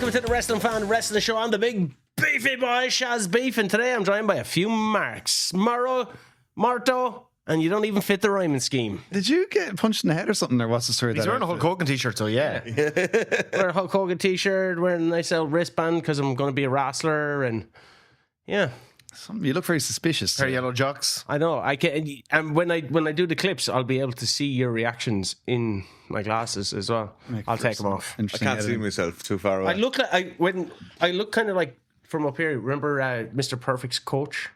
welcome to the Wrestling Fan Wrestling Show. I'm the big beefy boy, Shaz Beef, and today I'm joined by a few marks. Marto, and you don't even fit the rhyming scheme. Did you get punched in the head or something, or what's the story? He's wearing a Hulk Hogan t-shirt, so yeah. Wear a Hulk Hogan t-shirt, wearing a nice little wristband because I'm going to be a wrestler, and yeah. You look very suspicious. Pair of yellow jocks. I know. I can, and when I do the clips, I'll be able to see your reactions in my glasses as well. I'll take them off. I can't see myself too far away. I look kind of like from up here. Remember Mr. Perfect's coach?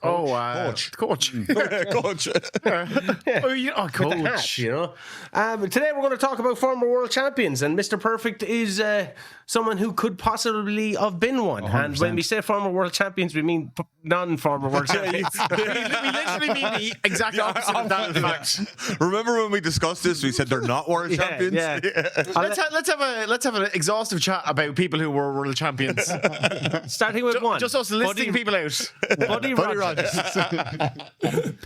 Coach. Coach. Yeah. Coach. Hat, you know. Today we're going to talk about former world champions, and Mr. Perfect is someone who could possibly have been one. 100%. And when we say former world champions, we mean non-former world champions. we literally mean the exact opposite of that, in fact. Remember when we discussed this? We said they're not world champions. Yeah. Let's have an exhaustive chat about people who were world champions. Starting with one. Just us listing people out. Buddy Rogers.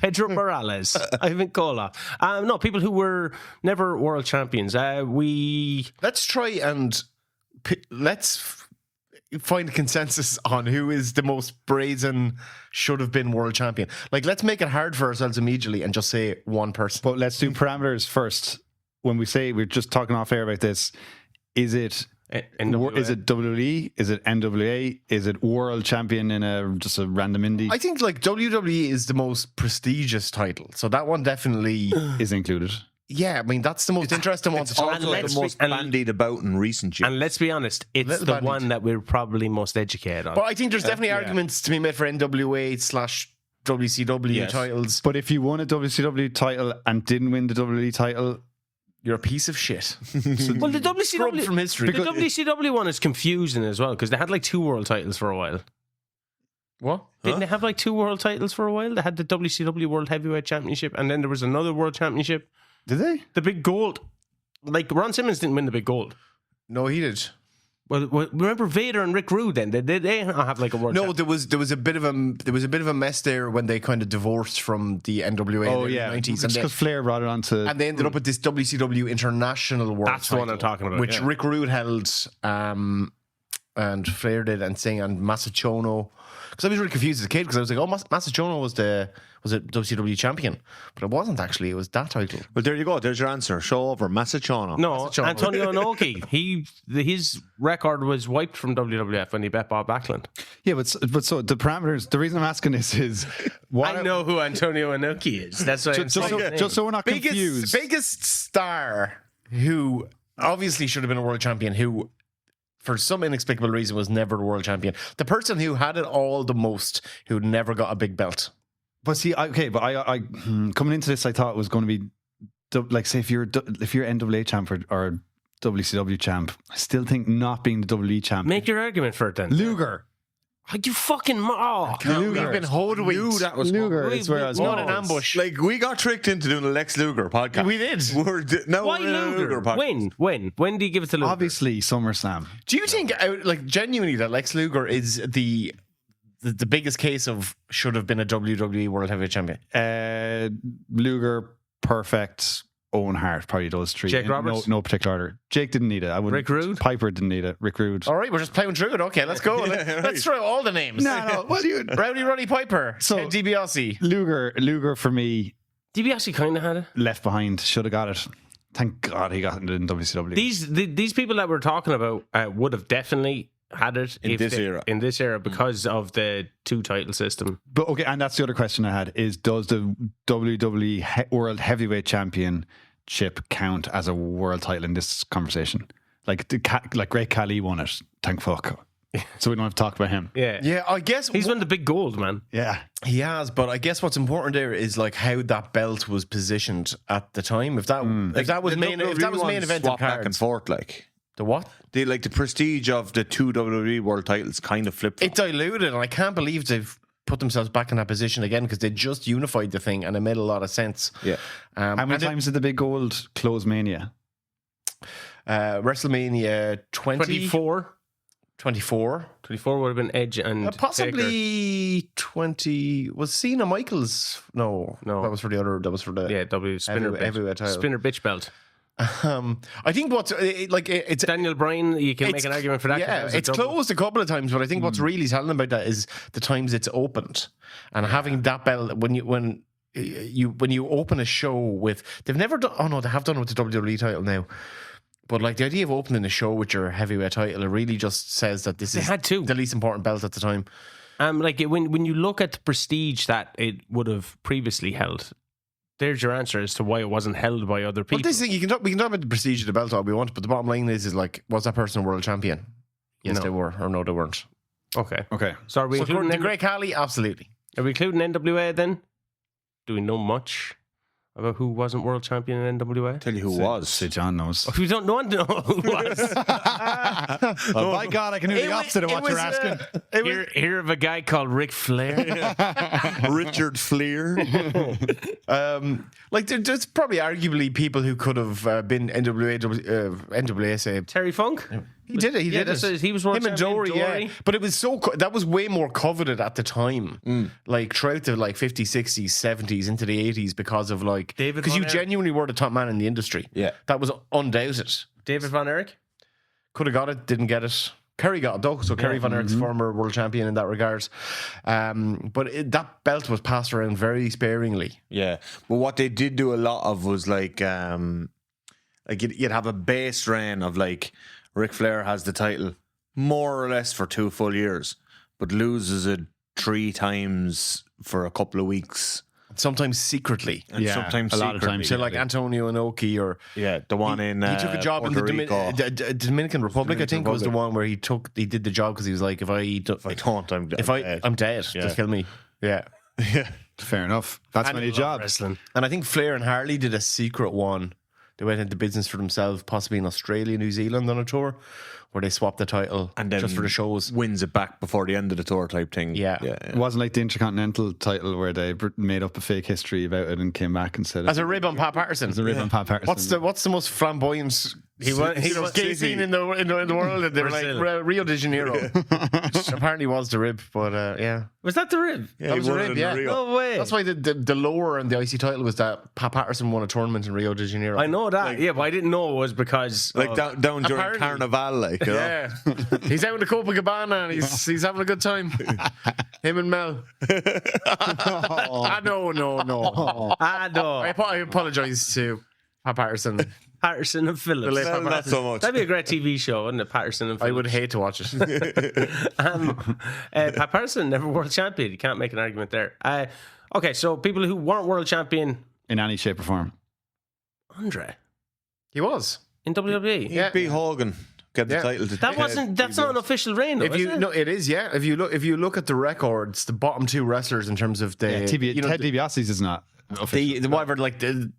Pedro Morales. Ivan Cola. No, people who were never world champions. Let's try and let's find a consensus on who is the most brazen should have been world champion. Like, let's make it hard for ourselves immediately and just say one person. But let's do parameters first. When we say, we're just talking off air about this, is it NWA. Is it WWE? Is it NWA? Is it world champion in just a random indie? I think like WWE is the most prestigious title, so that one definitely is included. Yeah, I mean that's the most interesting one. It's also the most bandied about in recent years. And let's be honest, it's the one that we're probably most educated on. But I think there's definitely arguments to be made for NWA/WCW titles. But if you won a WCW title and didn't win the WWE title, you're a piece of shit. Well, the WCW from history. The WCW one is confusing as well because they had like 2 world titles for a while. What? Didn't they have like 2 world titles for a while? They had the WCW World Heavyweight Championship, and then there was another World Championship. Did they? The big gold. Like Ron Simmons didn't win the big gold. No, he did. Well, remember Vader and Rick Rude? Then did they have like a world? No, there was a bit of a mess there when they kind of divorced from the NWA in the 90s, and because Flair brought it on to, and they ended up with this WCW International World. That's the one I'm talking about, which Rick Rude held, and Flair did, and Masachono. Because I was really confused as a kid because I was like, oh, Masachono was a WCW champion, but it wasn't actually. It was that title. Well, there you go. There's your answer. Show over Masachono. No, Antonio Inoki. His record was wiped from WWF when he bet Bob Backlund. Yeah, but so the parameters. The reason I'm asking this is, I know who Antonio Inoki is. That's why just so we're not confused. Biggest star who obviously should have been a world champion, who for some inexplicable reason was never a world champion. The person who had it all the most, who never got a big belt. But see, I coming into this, I thought it was going to be like, say, if you're NWA champ or WCW champ, I still think not being the WWE champ. Make your argument for it then. Luger. You fucking Luger. We've been hoodwinked. That was Luger. It's where I was not an ambush. Like, we got tricked into doing a Lex Luger podcast. We did. Why Luger? When do you give it to Luger? Obviously, SummerSlam. Do you think, like, genuinely, that Lex Luger is the biggest case of should have been a WWE World Heavyweight Champion? Luger, Perfect, Owen Hart, probably those 3. Jake Roberts? No particular order. Jake didn't need it. Rick Rude? Piper didn't need it. Rick Rude. All right, we're just playing through it. Okay, let's go. Let's throw all the names. No. What do you? Rowdy Roddy Piper. So, Ted DiBiase. Luger for me. DiBiase kind of had it. Left behind. Should have got it. Thank God he got it in WCW. These people that we're talking about would have definitely had it in this era because of the 2 title system. But okay, and that's the other question I had: is does the WWE World Heavyweight Championship count as a world title in this conversation? Like Great Khali won it. Thank fuck. So we don't have to talk about him. Yeah. I guess he's won the big gold, man. Yeah, he has. But I guess what's important there is like how that belt was positioned at the time. If that was main event swap back and forth, like the what? The prestige of the 2 WWE world titles kind of flipped. It diluted, and I can't believe they've put themselves back in that position again because they just unified the thing and it made a lot of sense. Yeah. How many times did the big gold close Mania? WrestleMania 24. 24 would have been Edge and possibly Taker. 20. Was Cena Michaels? No, that was for the other. That was for the W spinner heavyweight title. Spinner bitch belt. I think what's it's Daniel Bryan, you can make an argument for that. Yeah, it's closed a couple of times, but I think what's really telling about that is the times it's opened and having that belt when you open a show with, they've never done. Oh no, they have done it with the WWE title now. But like the idea of opening a show with your heavyweight title, it really just says that this is the least important belt at the time. Like when you look at the prestige that it would have previously held, there's your answer as to why it wasn't held by other people. But this thing, we can talk about the prestige of the belt all we want, but the bottom line is like, was that person a world champion? Yes, they were, or no, they weren't. Okay. So are we including the Great Khali? Absolutely. Are we including NWA then? Do we know much about who wasn't world champion in NWA? Tell you who was. Say John knows. We don't want to know who was. Oh my God, I can do the opposite of what you're asking. Hear of a guy called Ric Flair? Richard Flair. Like there's probably arguably people who could have been NWA say Terry Funk? he did it. He did it. He was world Him and champion. Dory, yeah. But it was that was way more coveted at the time. Like throughout the 50s, 60s, 70s, into the 80s, because of like David because Von you Erich. genuinely were the top man in the industry. Yeah. That was undoubted. David Von Erich? Could have got it, didn't get it. Kerry got it though, so Kerry Von Erich's former world champion in that regard. But that belt was passed around very sparingly. Yeah, but what they did do a lot of was like you'd have a base reign of like Ric Flair has the title more or less for 2 full years, but loses it 3 times for a couple of weeks. Sometimes secretly. And sometimes a lot of times. So like Antonio Inoki or the one in he took a job in Puerto the Rico. Dominican Republic, I think, was the one where he did the job because he was like, I'm dead. Just kill me. Yeah. Fair enough. That's many jobs. Wrestling. And I think Flair and Harley did a secret one. They went into business for themselves, possibly in Australia, New Zealand on a tour, where they swapped the title And then just for the shows. wins it back before the end of the tour type thing. Yeah. It wasn't like the Intercontinental title where they made up a fake history about it and came back and said As a rib on Pat Patterson. As a rib on Pat Patterson. What's the most flamboyant He was gay scene in the world? And they were like Rio de Janeiro. Which apparently was the rib, but yeah. Was that the rib? That was the rib, yeah. No way. That's why the lower and the IC title was that Pat Patterson won a tournament in Rio de Janeiro. I know that, but I didn't know it was because Like down during Apparently. Carnival, like, you know? Yeah. He's out in the Copacabana and he's having a good time. Him and Mel. No. no. I apologise to Pat Patterson. Patterson and Phillips. Well, Not so much. That'd be a great TV show, wouldn't it? Patterson and I Phillips. would hate to watch it. Pat Patterson, never world champion. You can't make an argument there. Okay, so people who weren't world champion, in any shape or form. Andre He was. in WWE. Yeah. Beat Hogan, get the Yeah. title. That's not an official reign, though, If is you it? no, it is. Yeah. If you look at the records, the bottom 2 wrestlers in terms of the Ted DiBiase's is not. the whatever, like the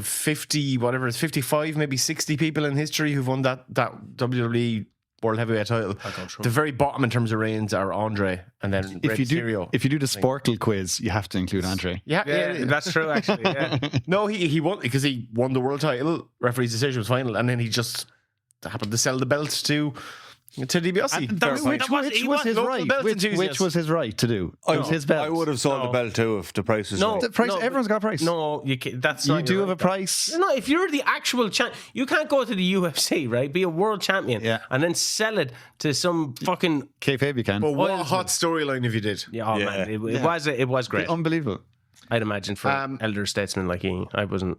50, whatever it's 55, maybe 60 people in history who've won that WWE World Heavyweight title. The very bottom in terms of reigns are Andre, and then If Rey you do Mysterio. the Sporkle quiz, you have to include Andre. Yeah, That's true, actually. Yeah. No, he won because he won the world title. Referee's decision was final, and then he just happened to sell the belt to DiBiase. Which was his Local right? belt Which enthusiast. was his right to do? It was his belt. I would have sold the belt too if the price was No. right. The price. No, Everyone's got a price. No, you can, that's you not do your have a right, though. price. No, if you're the actual champ, you can't go to the UFC, right? Be a world champion, Yeah. and then sell it to some fucking Kayfabe you can. But what a hot storyline if you did. man. It was great. Unbelievable. I'd imagine for elder statesmen like he, I wasn't.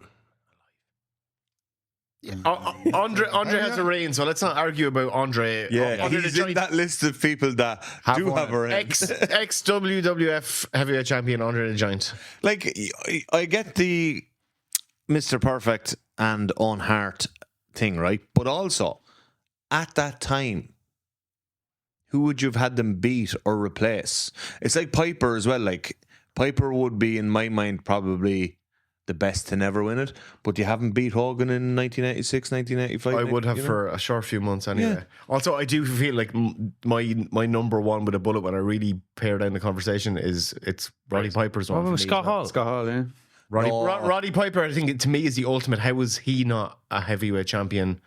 Andre has a reign, so let's not argue about Andre. Yeah, Andre he's the in giant that list of people that do won have a reign. ex WWF heavyweight champion Andre the Giant. Like, I get the Mr. Perfect and Owen Hart thing, right? But also, at that time, who would you have had them beat or replace? It's like Piper as well. Like, Piper would be, in my mind, probably the best to never win it. But you haven't beat Hogan in 1986, 1985. I would have for a short few months anyway. Yeah. Also, I do feel like my number one with a bullet when I really pare down the conversation it's Roddy Piper's one. for me Scott as well. Hall. Scott Hall, yeah. Roddy Piper, I think to me is the ultimate. How was he not a heavyweight champion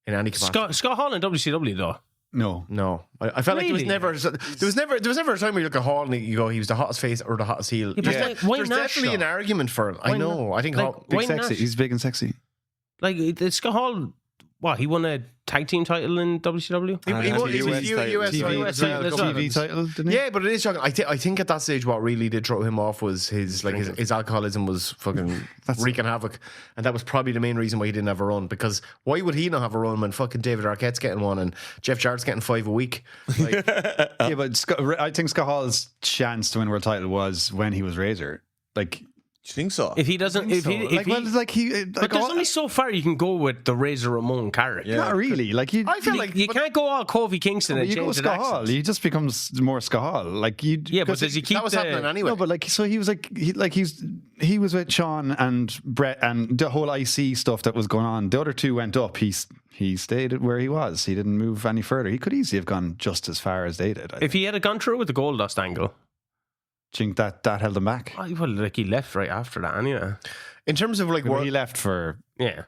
in any capacity? Scott Hall in WCW though. No. No, I felt like Really? there was never a time where you look at Hall and you go, he was the hottest face or the hottest heel. Yeah, but why There's not, definitely though? an argument for him. I Why know. not? I think Like, Hall, why Big sexy. not? He's big and sexy. Like Scott Hall, what, he won a tag team title in WCW? He And won the US US title. TV, US title as well. TV title, didn't he? Yeah, but it is shocking. I think at that stage, what really did throw him off was his alcoholism was fucking wreaking havoc, and that was probably the main reason why he didn't have a run. Because why would he not have a run when fucking David Arquette's getting one and Jeff Jarrett's getting 5 a week? Like, Yeah, but I think Scott Hall's chance to win a world title was when he was Razor. Like, Do you think so? If he doesn't, if he, like, well, like he, but like there's all, only so far you can go with the Razor Ramon character. not really. Like you, I feel like You can't go all Kofi Kingston and you go change with the Scott Hall. accent. He just becomes more Scott Hall. Like you, Yeah, but 'cause does he keep that was the, happening anyway. No, but like, so he was like, he was with Sean and Brett and the whole IC stuff that was going on. The other two went up. He stayed where he was. He didn't move any further. He could easily have gone just as far as they did. If he had gone through with the Goldust angle, think that held him back. well, like he left right after that anyway. in terms of like Well, world, he left for Yeah.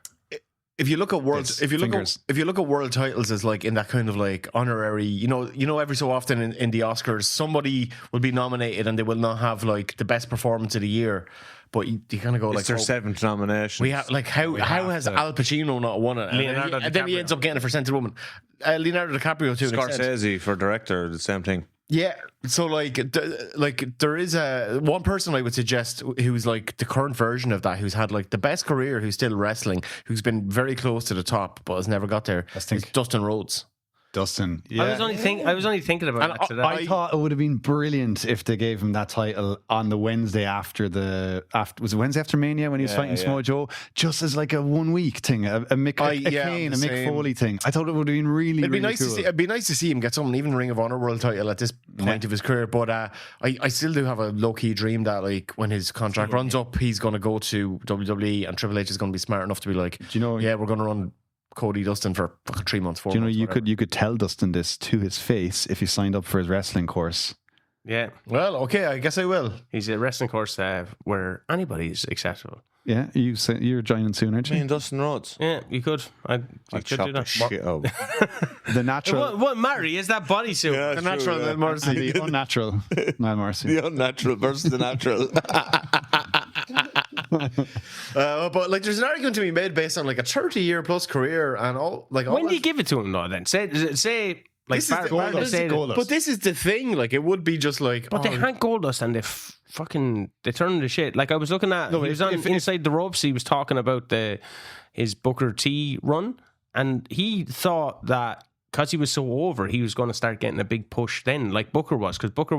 if you look at world, His if you fingers. look at world titles as like in that kind of like honorary, you know, every so often in the Oscars, somebody will be nominated and they will not have like the best performance of the year, but you kind of go It's like, their oh, 7th nomination. we have like how has to. Al Pacino not won it? Leonardo And then he DiCaprio. ends up getting it for Scented Woman. Leonardo DiCaprio to an extent. Scorsese for director, the same thing. Yeah, so like there is one person I would suggest who's like the current version of that, who's had like the best career, who's still wrestling, who's been very close to the top but has never got there. Is Dustin Rhodes. Dustin. Yeah. I was only thinking about And that today. I thought it would have been brilliant if they gave him that title on the Wednesday after was it Wednesday after Mania when he was fighting Samoa Joe, just as like a 1 week thing, a Mick Kane, a Mick Foley thing. I thought it would have been really, It'd be really nice cool. to see. It'd be nice to see him get something, even Ring of Honor World Title at this point of his career. But I still do have a low key dream that like when his contract runs up, he's going to go to WWE and Triple H is going to be smart enough to be like, you know- yeah, we're going to run Cody Dustin for fucking 3 months, 4 Do you know months. you could tell Dustin this to his face if he signed up for his wrestling course. yeah, Well, okay, I guess I will. he's a wrestling course where anybody's acceptable. Yeah, you're joining soon, aren't Me you? and Dustin Rhodes. Yeah, you could. You I'd could chop do the that. shit out. The natural, What Marry is that bodysuit? Yeah, The natural yeah. Del Morrissey. the unnatural, Niall Morrissey. The unnatural versus the natural. But like, there's an argument to be made based on like a 30-year plus career and all. Like, all When do that- you give it to him though? Then say like This is the- Bar- this is say that- Goldust. But this is the thing. Like, it would be just like, But they hang Goldust and they turn the shit. Like I was looking at, he was on Inside the Ropes. He was talking about his Booker T run, and he thought that because he was so over, he was going to start getting a big push then, like Booker was. Because Booker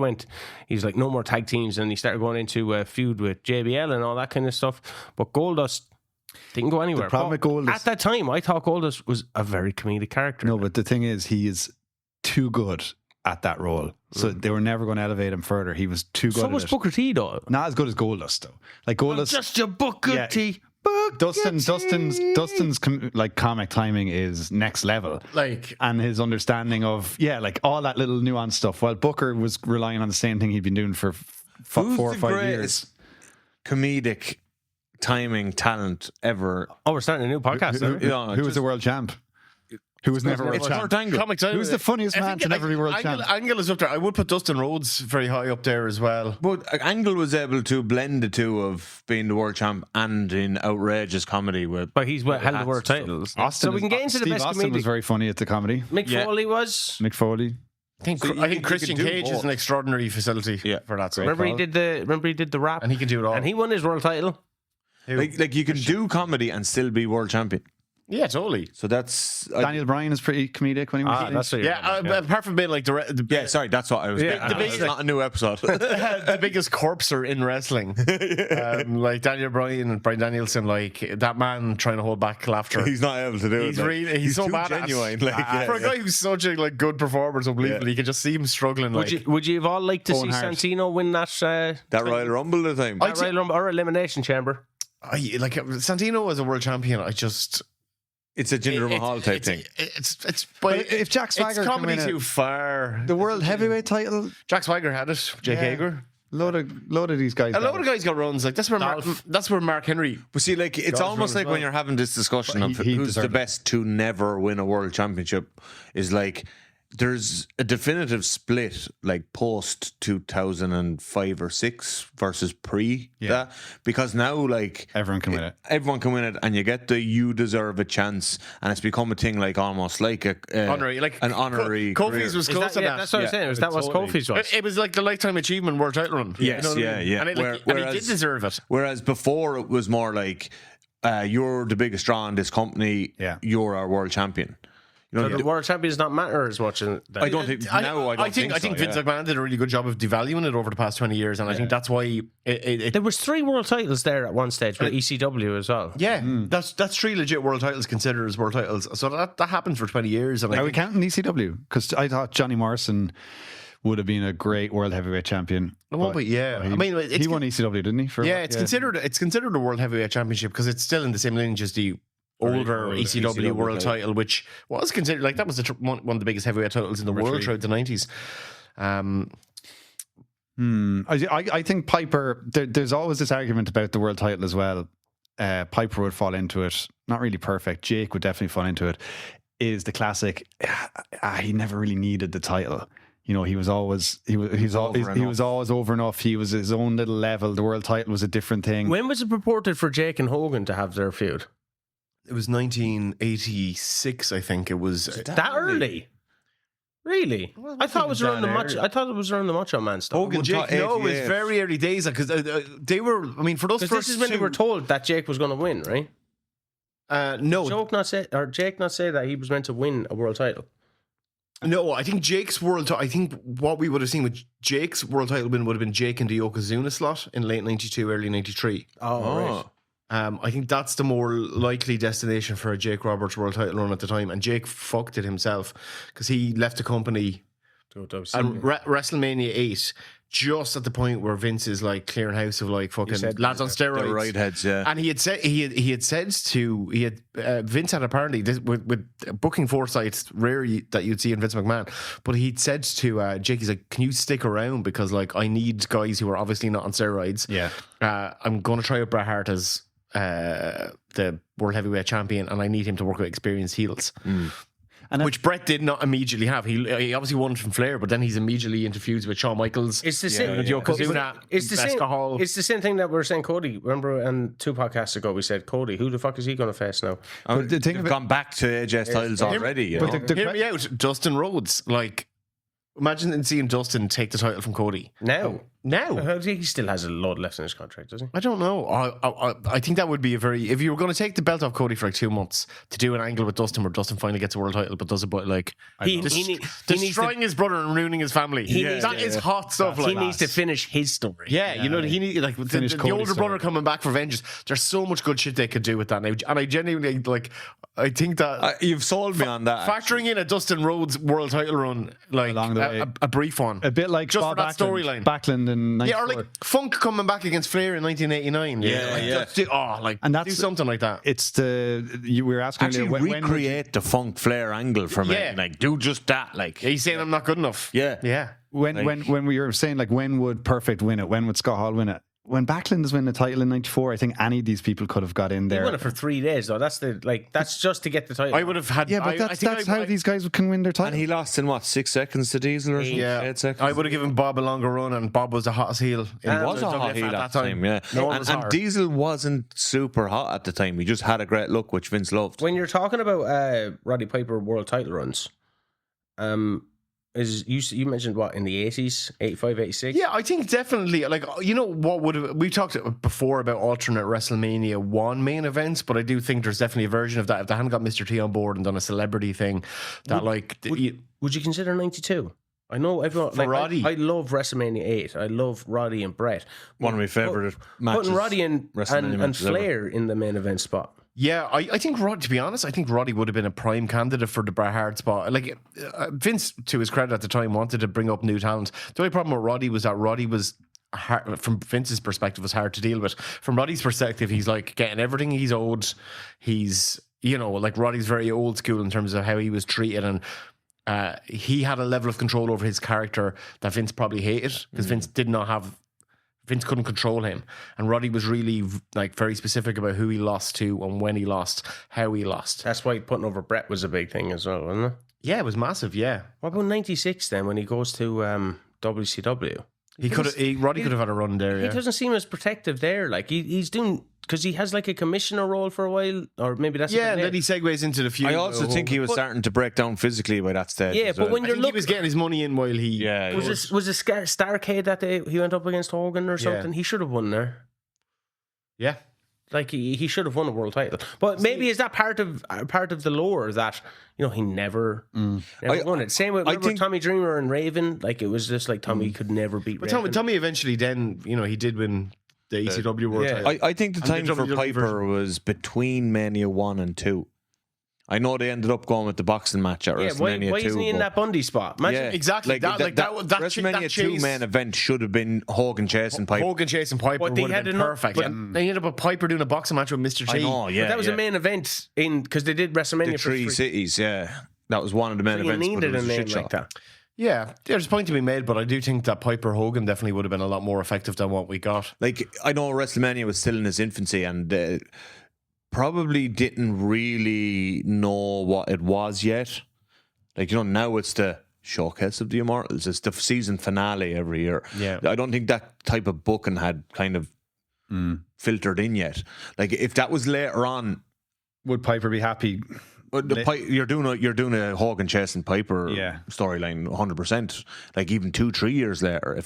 he's like no more tag teams, and he started going into a feud with JBL and all that kind of stuff. But Goldust didn't go anywhere. The problem with But Goldust- at that time, I thought Goldust was a very comedic character. No, but the thing is, he is too good at that role. So they were never going to elevate him further. He was too good so at was it. Booker T though. Not as good as Goldust, though. Like Goldust, Just your Booker Yeah. T. Dustin's like comic timing is next level. like, And his understanding of like all that little nuanced stuff. While Booker was relying on the same thing he'd been doing for Who's 4 or the 5 years. greatest comedic timing talent ever? Oh, we're starting a new podcast. Who, aren't we? Yeah, who was just- the world champ? Who was never world It's champ? Kurt Angle. comic timing. Who's the funniest man to never be world champ? Angle is up there. I would put Dustin Rhodes very high up there as well. But Angle was able to blend the two of being the world champ and in outrageous comedy with. But he's held the hats world and stuff. titles. Austin So we can get into the Steve best Austin was comedic. very funny at the comedy. Mick Yeah. Foley was. Mick Foley. I think, So you I think can Christian do Cage is both. an extraordinary facility for that. Great. Remember he call. did the rap, And he can do it all. and he won his world title. Like you can do comedy and still be world champion. Yeah, totally. So that's Daniel Bryan is pretty comedic when he was. That's what you're Yeah, apart from being like yeah. Sorry, that's what I was. Yeah, getting at. It's not a new episode. the biggest corpser in wrestling, like Daniel Bryan and Bryan Danielson, like that man trying to hold back laughter. He's not able to do He's it. like, really he's so too bad genuine. Like, for a guy who's such a like good performer, it's unbelievable. You can just see him struggling. Like, Would you have all liked to see Owen Hart. Santino win that that Royal Rumble the time. I- that Royal Rumble or Elimination Chamber? like Santino as a world champion, I just It's a Jinder Mahal type thing. It's But if Jack Swagger it's can comedy win it- too far. The world heavyweight title. Jack Swagger had it. Jake Yeah. Hager. Load of these guys. A lot of guys got runs. Like that's where Mark Henry. But see, like it's God's almost rule like as when well. you're having this discussion But of he who's the deserved it. best to never win a world championship is like there's a definitive split, like post 2005 or 6 versus pre that, because now like Everyone can win it. Everyone can win it, and you get the you deserve a chance, and it's become a thing like almost like a Honorary, like an honorary. Kofi's was close to that. That's what I'm saying. Was that what Kofi's was? It was like the lifetime achievement world title run. Yes, you know what I mean? yeah. And, and he did deserve it. Whereas before it was more like you're the biggest draw in this company. Yeah. You're our world champion. You know, So the world champion does not matter as much. I don't think I think so, Vince McMahon did a really good job of devaluing it over the past 20 years, and I think that's why There was 3 world titles there at one stage with ECW as well. yeah, that's 3 legit world titles considered as world titles. So that happened for 20 years. And Are we counting ECW? Because I thought Johnny Morrison would have been a great world heavyweight champion. Well, but yeah, he, I mean, he won ECW, didn't he? It's considered a world heavyweight championship because it's still in the same lineage as the older ECW world title, which was considered like that was one of the biggest heavyweight titles in the world throughout the 90s. I think Piper. There's always this argument about the world title as well. Piper would fall into it. Not really perfect. Jake would definitely fall into it. Is the classic? He never really needed the title. You know, he was always always over enough. He was his own little level. The world title was a different thing. When was it purported for Jake and Hogan to have their feud? It was 1986, I think. It was That early? Really? Well, I thought it was around the early. I thought it was around the Macho Man stuff. Hogan, Jake. No, it was very early days because they were. I mean, for those Because first this is when they were told that Jake was going to win, right? no, Jake not say that he was meant to win a world title. no. I think Jake's world. I think what we would have seen with Jake's world title win would have been Jake in the Yokozuna slot in late '92, early '93. Oh, right. I think that's the more likely destination for a Jake Roberts world title run at the time, and Jake fucked it himself because he left the company at WrestleMania 8, just at the point where Vince is like clearing house of like fucking lads on steroids, the right heads, yeah. And he had said Vince had apparently this, with booking foresight rare that you'd see in Vince McMahon, but he'd said to Jake, he's like, can you stick around because like I need guys who are obviously not on steroids. Yeah, I'm going to try out Bret Hart as the world heavyweight champion, and I need him to work with experienced heels. And which Bret did not immediately have. He obviously won from Flair, but then he's immediately into feuds with Shawn Michaels. It's the same. It's the same thing that we were saying. Cody, remember? And 2 podcasts ago, we said Cody. Who the fuck is he going to face now? They've gone back to AJ's titles already. You know? Hear me out. Dustin Rhodes, like. Imagine seeing Dustin take the title from Cody. Now. I think he still has a lot left in his contract, does he? I don't know. I think that would be a very... If you were going to take the belt off Cody for like 2 months to do an angle with Dustin where Dustin finally gets a world title but does it by like... destroying his brother and ruining his family. That is hot stuff. He needs to finish his story. Yeah, you know, he needs... Like the older brother coming back for vengeance. There's so much good shit they could do with that now. And I genuinely, like... I think that... you've sold me on that. Factoring in a Dustin Rhodes world title run, like along the way. A brief one. A bit like just Bob for that storyline. Backlund in 94. Yeah, or like Funk coming back against Flair in 1989. Do something like that. It's we were asking actually earlier, recreate the Funk Flair angle from it. Like do just that. Like he's saying I'm not good enough. Yeah. When we were saying like when would Perfect win it? When would Scott Hall win it? When Backlund was winning the title in '94, I think any of these people could have got in there. He won it for 3 days, though. That's just to get the title. I would have had. Yeah, but that's how these guys can win their title. And he lost in what 6 seconds to Diesel or something? 8 seconds. I would have given Bob a longer run, and Bob was the hottest heel. He was a hot heel at that time. Yeah, and Diesel wasn't super hot at the time. He just had a great look, which Vince loved. When you're talking about Roddy Piper world title runs, you mentioned what in the 80s, 85, 86? Yeah, I think definitely. Like, you know what we talked before about alternate WrestleMania 1 main events, but I do think there's definitely a version of that. If they hadn't got Mr. T on board and done a celebrity thing, that would you consider 92? I know everyone. For Roddy. I love WrestleMania 8. I love Roddy and Bret. One of my favorite matches. Putting Roddy and Flair in the main event spot. Yeah, I think to be honest, I think Roddy would have been a prime candidate for the Bret Hart spot. Like Vince, to his credit at the time, wanted to bring up new talent. The only problem with Roddy was that Roddy was hard, from Vince's perspective, was hard to deal with. From Roddy's perspective, he's like getting everything he's owed. He's, you know, like Roddy's very old school in terms of how he was treated, and he had a level of control over his character that Vince probably hated because Vince couldn't control him, and Roddy was really like very specific about who he lost to and when he lost, how he lost. That's why putting over Bret was a big thing as well, wasn't it? Yeah, it was massive. Yeah, What about 96 then when he goes to WCW? Roddy could have had a run there. He Yeah, doesn't seem as protective there. Like he's doing, because he has like a commissioner role for a while, or maybe that's and then he segues into the feud. I also think he was starting to break down physically by that stage. Yeah, as but well. when I you're think he was getting his money in while he. Yeah, was Starcade that day he went up against Hogan or something? He should have won there. Yeah. Like he should have won a world title, but maybe is that part of the lore that he never won it. Same with Tommy Dreamer and Raven. Like it was just like Tommy could never beat. But Raven. Tommy eventually then he did win the ECW world title. I think the time for WWE Piper was between Mania 1 and 2. I know they ended up going with the boxing match at WrestleMania 2. Why isn't he in that Bundy spot? Imagine, exactly. That WrestleMania 2 main event should have been Hogan chasing Piper. Hogan chasing Piper would have been perfect. But they ended up with Piper doing a boxing match with Mr. T. I know, yeah. But that was a main event because they did WrestleMania the three cities, yeah. That was one of the main events. You needed a name like that. Yeah, there's a point to be made, but I do think that Piper Hogan definitely would have been a lot more effective than what we got. Like, I know WrestleMania was still in its infancy and probably didn't really know what it was yet. Like, now it's the showcase of the Immortals. It's the season finale every year. Yeah. I don't think that type of booking had kind of filtered in yet. Like, if that was later on, would Piper be happy? You're doing a Hogan chasing Piper storyline 100%. Like even 2-3 years later,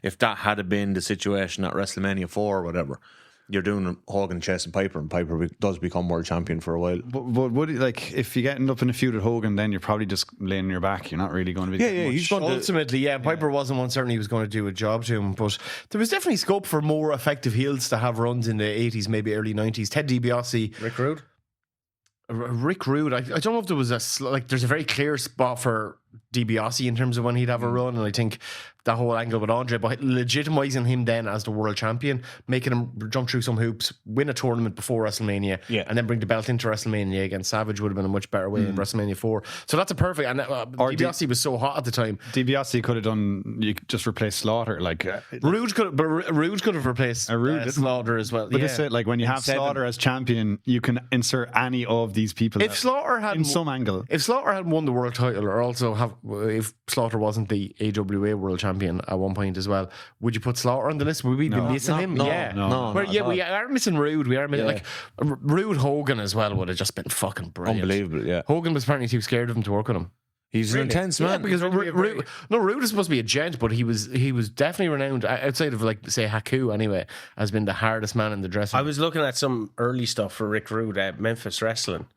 if that had been the situation at WrestleMania 4 or whatever, you're doing Hogan chasing Piper, and Piper does become world champion for a while. But would he, like, if you get up in a feud with Hogan, then you're probably just laying on your back. You're not really going to be. He's going ultimately. Piper wasn't one certain he was going to do a job to him, but there was definitely scope for more effective heels to have runs in the 80s, maybe early 90s. Ted DiBiase, Rick Rude. I don't know if there was there's a very clear spot for DiBiase in terms of when he'd have a run, and I think that whole angle with Andre, but legitimizing him then as the world champion, making him jump through some hoops, win a tournament before WrestleMania, and then bring the belt into WrestleMania against Savage would have been a much better way in WrestleMania 4. So that's a perfect. And DiBiase was so hot at the time. DiBiase could have done. You could just replace Slaughter. Rude could have replaced Slaughter as well. But this is like when you have Slaughter as champion, you can insert any of these people. If Slaughter had in some angle, if Slaughter had won the world title, or also if Slaughter wasn't the AWA world champion at one point as well, would you put Slaughter on the list? Would we be missing him? No. We are missing Rude. We are missing like Rude. Hogan as well would have just been fucking brilliant. Unbelievable. Yeah, Hogan was apparently too scared of him to work with him. He's an intense man. Because Rude is supposed to be a gent, but he was definitely renowned outside of say Haku anyway as being the hardest man in the dressing room. I was looking at some early stuff for Rick Rude at Memphis Wrestling.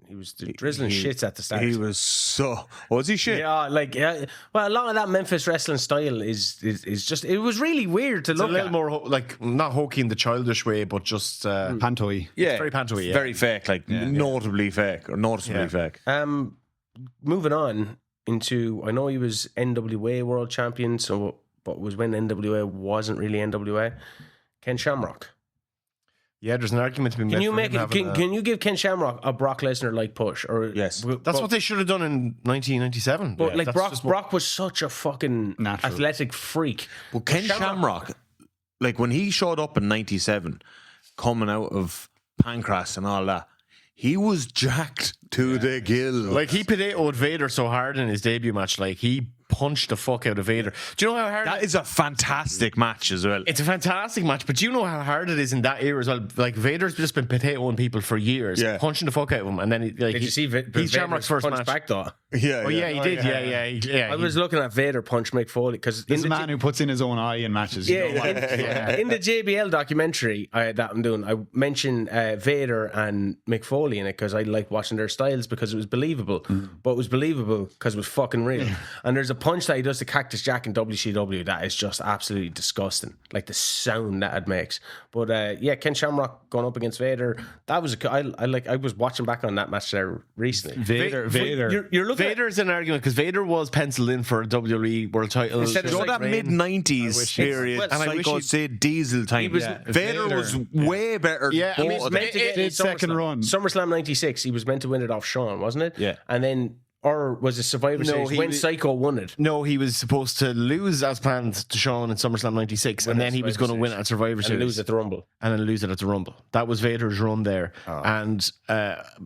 He was drizzling shits at the start. He was so... Was he shit? Yeah, well, a lot of that Memphis wrestling style is just... It was really weird to look at. It's a little more, not hokey in the childish way, but just... panto-y. Yeah. It's very panto-y, It's very fake, notably fake, or noticeably fake. Moving on into... I know he was NWA world champion, but was when NWA wasn't really NWA. Ken Shamrock. Yeah, there's an argument to be made. Can you give Ken Shamrock a Brock Lesnar like push? Or yes, that's what they should have done in 1997. But Brock was such a fucking athletic freak. Well, Ken Shamrock, when he showed up in 97, coming out of Pancras and all that, he was jacked to the gill. He potatoed Vader so hard in his debut match. He punched the fuck out of Vader. Do you know how hard that is? A fantastic match as well. It's a fantastic match, but do you know how hard it is in that era as well? Vader's just been potatoing people for years, punching the fuck out of him, and then did you see he's Shamrock's first match back though? He did. Yeah. I was looking at Vader punch Mick Foley because he's a man who puts in his own eye in matches. In the JBL documentary that I'm doing, I mentioned Vader and Mick Foley in it because I like watching their styles because it was believable, but it was believable because it was fucking real. And there's a punch that he does to Cactus Jack in WCW that is just absolutely disgusting, like the sound that it makes. But Ken Shamrock going up against Vader, that was I was watching back on that match there recently. Vader. You're looking Vader's an argument because Vader was penciled in for a WWE world title. That mid-90s period, and Psycho Sid Diesel time. Vader was way better. Yeah, he was meant to get second run. SummerSlam 96. He was meant to win it off Shawn, wasn't it? Yeah, and then Or was it Survivor Series when Psycho won it? No, he was supposed to lose as planned to Shawn in SummerSlam 96, and then he was going to win at Survivor Series. And lose at the Rumble. And then lose it at the Rumble. That was Vader's run there. Oh. And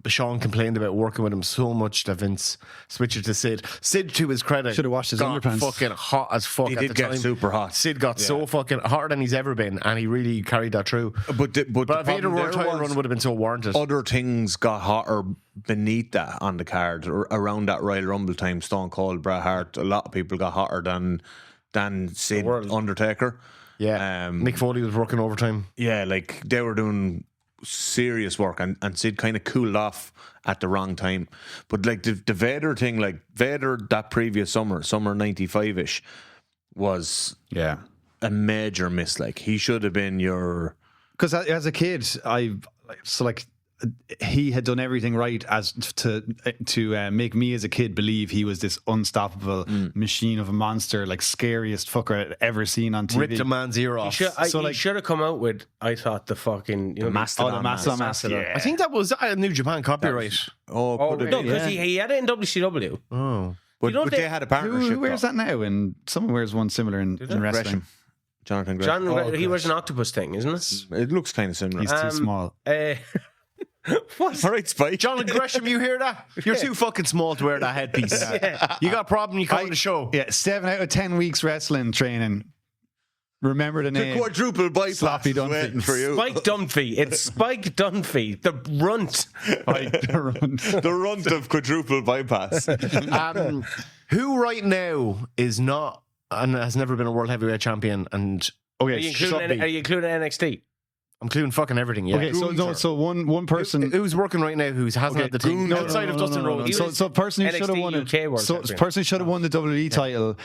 Shawn complained about working with him so much that Vince switched it to Sid. Sid, to his credit, should have washed his underpants. Fucking hot as fuck he at did the get time. super hot. Sid got so fucking hotter than he's ever been, and he really carried that through. But a Vader World title run would have been so warranted. Other things got hotter beneath that on the card around that Royal Rumble time. Stone Cold, Bret Hart, a lot of people got hotter than Sid, Undertaker. Yeah, Mick Foley was working overtime. Yeah, like they were doing serious work, and Sid kind of cooled off at the wrong time. But like the Vader thing, like Vader that previous summer 95-ish, was a major miss. Like he should have been your... Because as a kid, he had done everything right as to make me as a kid believe he was this unstoppable machine of a monster, like scariest fucker I'd ever seen on TV. Ripped a man's ear off. He should have come out with, I thought, the fucking Mastodon mask. Yeah. I think that was a New Japan copyright. No, because he had it in WCW. Oh. But they had a partnership. Who wears that now? And someone wears one similar in wrestling. Jonathan Gresham. He wears an octopus thing, isn't it? It looks kind of similar. He's too small. What? All right, Spike. Jonathan Gresham, you hear that? You're too fucking small to wear that headpiece. You got a problem, you come on the show. Yeah, 7 out of 10 weeks wrestling training. Remember the name. Quadruple Bypass. Sloppy Dunphy. Waiting for you. Spike Dunphy. It's Spike Dunphy. The runt. The runt of Quadruple Bypass. Who right now is not and has never been a world heavyweight champion? And are you including NXT? I'm including fucking everything. Yeah. Okay, so one person who's working right now who hasn't had the team outside of Dustin Rhodes. So person who should have won it. So person should have won the WWE title.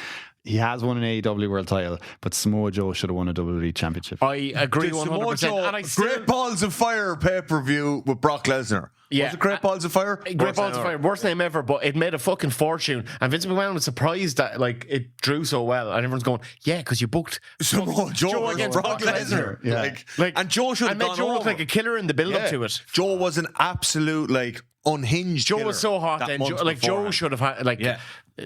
He has won an AEW world title, but Samoa Joe should have won a WWE championship. I agree 100%. And Great Balls of Fire pay-per-view with Brock Lesnar. Yeah. Was it Great Balls of Fire? Great Balls of Fire. Worst name ever, but it made a fucking fortune. And Vince McMahon was surprised that like it drew so well. And everyone's going, yeah, because you booked Samoa Joe against Brock Lesnar. Yeah. And Joe should have gone Joe over. looked like a killer in the build-up to it. Joe was an absolute unhinged Joe was so hot then. Joe should have had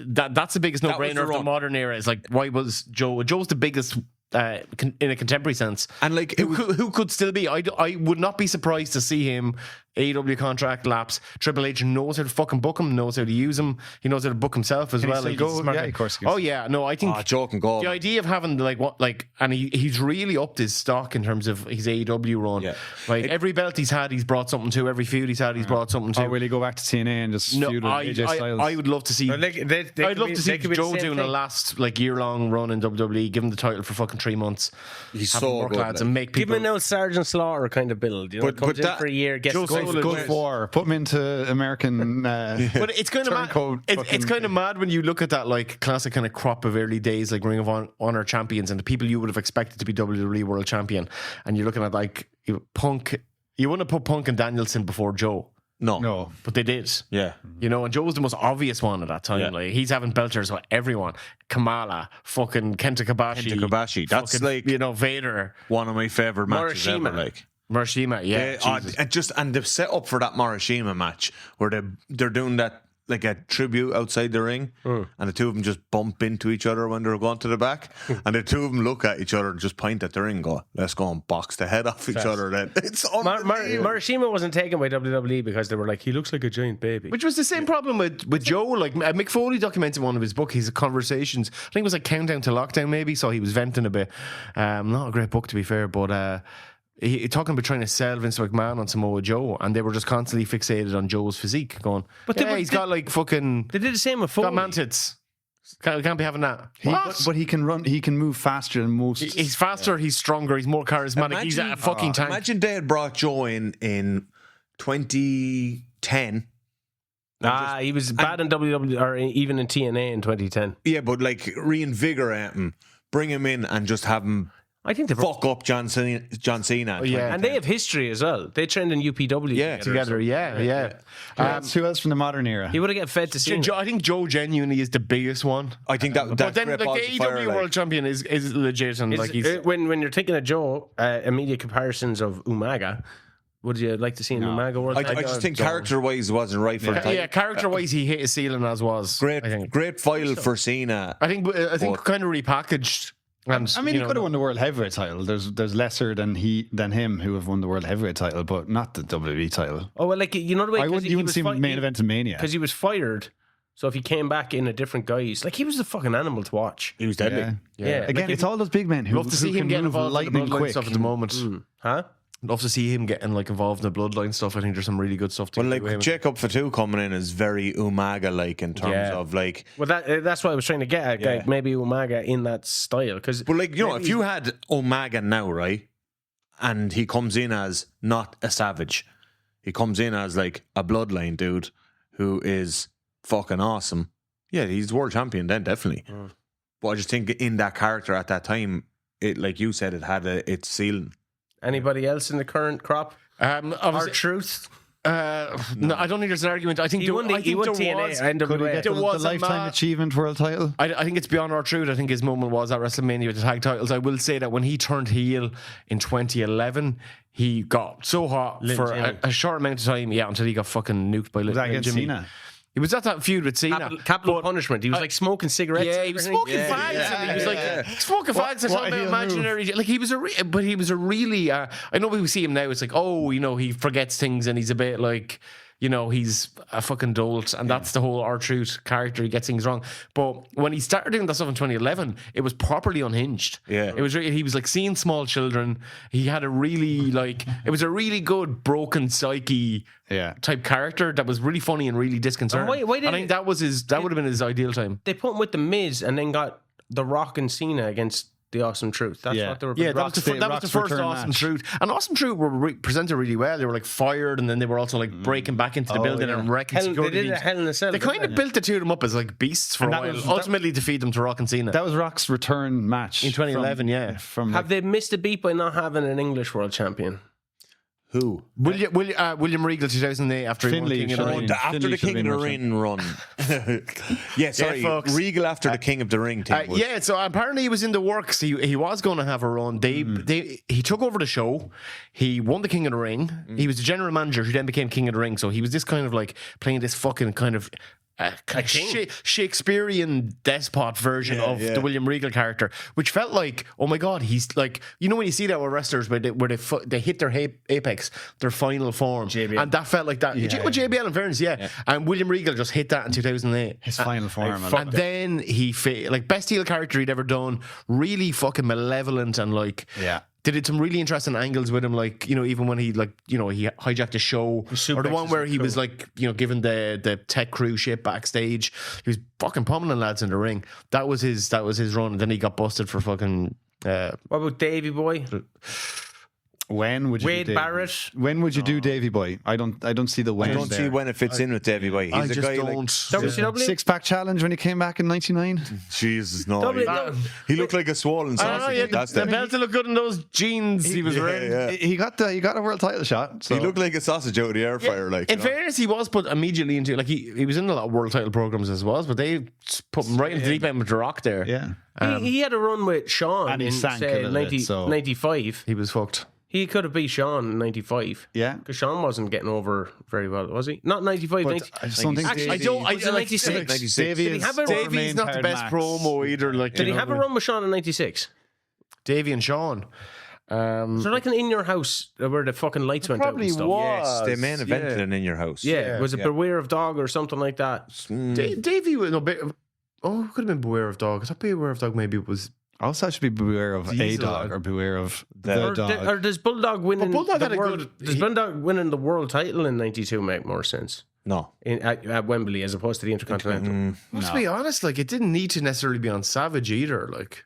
that's the biggest no-brainer of the modern era. Is like, why was Joe? Joe's the biggest in a contemporary sense. And like, who could still be? I would not be surprised to see him. AEW contract lapse. Triple H knows how to fucking book him, knows how to use him. He knows how to book himself as well. Like, yeah, of course. Oh yeah, no, I think Joe can go. The idea of having and he's really upped his stock in terms of his AEW run. Yeah. Like every belt he's had, he's brought something to. Every feud he's had, he's brought something to. Will he go back to TNA and just feud with AJ Styles? I would love to see. I'd love to see Joe doing a last year-long run in WWE. Give him the title for fucking 3 months. He's so good, lads, and make people. Give him an Sergeant Slaughter kind of build. You know, comes in for a year, gets good for. Put him into American. But it's kind of mad. It's kind of mad when you look at that classic kind of crop of early days, like Ring of Honor champions and the people you would have expected to be WWE World Champion, and you're looking at Punk. You wouldn't have put Punk and Danielson before Joe. No, but they did. Yeah, and Joe was the most obvious one at that time. Yeah. Like he's having belters with everyone. Kamala, fucking Kenta Kobashi. That's fucking, Vader. One of my favorite matches ever. Morishima, yeah. And the setup for that Morishima match where they're doing that like a tribute outside the ring, and the two of them just bump into each other when they're going to the back, and the two of them look at each other and just point at the ring and go, let's go and box the head off each other then. It's Morishima wasn't taken by WWE because they were like, he looks like a giant baby. Which was the same problem with Joe. Like Mick Foley documented in one of his books, his conversations, I think it was like Countdown to Lockdown maybe, so he was venting a bit. Not a great book to be fair, but he talking about trying to sell Vince McMahon on Samoa Joe, and they were just constantly fixated on Joe's physique, going, but he's got fucking. They did the same with Foley. Got man tits. Can't be having that. But he can run. He can move faster than most. He's faster. He's stronger. He's more charismatic. He's a fucking tank. Imagine they had brought Joe in 2010. He was bad in WWE or even in TNA in 2010. Yeah, but reinvigorate him, bring him in, and just have him. I think they fuck up John Cena. Yeah, and they have history as well. They trained in UPW together. Yeah. Who else from the modern era? He would have get fed to see. I think Joe genuinely is the biggest one. I think that. But then the AEW World Champion is legit, and he's when you're thinking of Joe, immediate comparisons of Umaga. Would you like to see an Umaga world I title? just think character-wise wasn't right for the title. Yeah, character-wise, he hit his ceiling as was. Great, I think. great file for Cena. I think kind of repackaged. And, I mean, he could have won the world heavyweight title. There's lesser than him who have won the world heavyweight title, but not the WWE title. Oh well, like you know the way You wouldn't see him main event in Mania because he was fired. So if he came back in a different guise, like he was a fucking animal to watch. He was deadly. Yeah. Again, it's all those big men who love to see who him can getting move involved in the lightning bloodline quick. stuff at the moment. Huh? Love to see him getting like involved in the bloodline stuff. I think there's some really good stuff to Well, do like with him. Jacob Fatu coming in is very Umaga like in terms of like. Well, that's what I was trying to get at. Like maybe Umaga in that style. Because But like if you had Umaga now, right, and he comes in as not a savage, he comes in as like a bloodline dude who is fucking awesome. Yeah, he's world champion then definitely. But I just think in that character at that time, it like you said, it had its ceiling. anybody else in the current crop? Our truth. No, I don't think there's an argument. I think He won TNA, Could he get the lifetime achievement world title? I think it's beyond our truth. I think his moment was at WrestleMania with the tag titles. I will say that when he turned heel in 2011, he got so hot for a short amount of time. Yeah, until he got fucking nuked by Was that against Jimmy. Cena? He was at that feud with Cena. Capital punishment. He was like smoking cigarettes. Yeah, and he was everything. smoking fags, and he was like smoking fags and what talking a about heel imaginary. Like he was but he was a really. I know when we see him now, it's like, oh, he forgets things and he's a bit like. He's a fucking dolt, and that's the whole R-Truth character. He gets things wrong. But when he started doing that stuff in 2011, it was properly unhinged. Yeah. It was. He was like seeing small children. He had a really it was a really good broken psyche type character that was really funny and really disconcerting. And why I think that would have been his ideal time. They put him with the Miz and then got The Rock and Cena against the Awesome Truth. That's what they were. Yeah, that was the Rock's first return Awesome match. Truth. And Awesome Truth were presented really well. They were like fired, and then they were also like breaking back into the building and wrecking They security did a teams. Hell in a Cell. They kind of built the two of them up as like beasts for a while. Ultimately defeat them to Rock and Cena. That was Rock's return match In 2011, Have they missed a beat by not having an English world champion? Who? William Regal 2008 after Finlay he won King of the Ring. After the King of the Ring run. folks. Regal after the King of the Ring thing. was- So apparently he was in the works. He was going to have a run. He took over the show. He won the King of the Ring. He was the general manager who then became King of the Ring. So he was this kind of like playing this fucking kind of Shakespearean despot version of the William Regal character, which felt like, oh my god, he's like, when you see that with wrestlers where they hit their apex, their final form, and that felt like that. With JBL in fairness, and William Regal just hit that in 2008, his final form, and then he best heel character he'd ever done, really fucking malevolent and like They did some really interesting angles with him, like, even when he he hijacked a show, or the one where he was like, given the tech crew shit backstage. He was fucking pummeling lads in the ring. That was his run, and then he got busted for fucking. What about Davey Boy? When would you Wade do Barrett? When would you do Davey Boy? I don't see the when. I don't see when it fits in with Davey Boy. He's a guy like WCW? Six-pack challenge when he came back in '99. Jesus, no. W- He looked like a swollen sausage. The belt looked good in those jeans he was wearing. Yeah. He got a world title shot. So. He looked like a sausage out of the air fryer. In fairness, he was put immediately into he was in a lot of world title programs as well, but they put him right into the deep end with the Rock there. Yeah. He had a run with Sean And he in sank a say, little 90, bit, so- 95. He was fucked. He could have beat Sean in 95. Yeah. Because Sean wasn't getting over very well, was he? Not 95. 90, I just don't think actually, Davey- was it 96? 96. Davey Did he is have a- the Davey's main not the card best max. promo either. Like, Did he have a run with Sean in 96? Davey and Sean? Was there like an in your house where the fucking lights went out and stuff? Yes, they main evented it in your house. Yeah, was it Beware of Dog or something like that? Davey was a bit. Oh, it could have been Beware of Dog. I thought Beware of Dog maybe was. Also, I should be beware of a Diesel. dog or beware of the Or, dog. or does Bulldog winning Bulldog the had a world? good- Does Bulldog winning the world title in '92 make more sense No. at Wembley as opposed to the Intercontinental? Let's be honest. Like, it didn't need to necessarily be on Savage either. Like,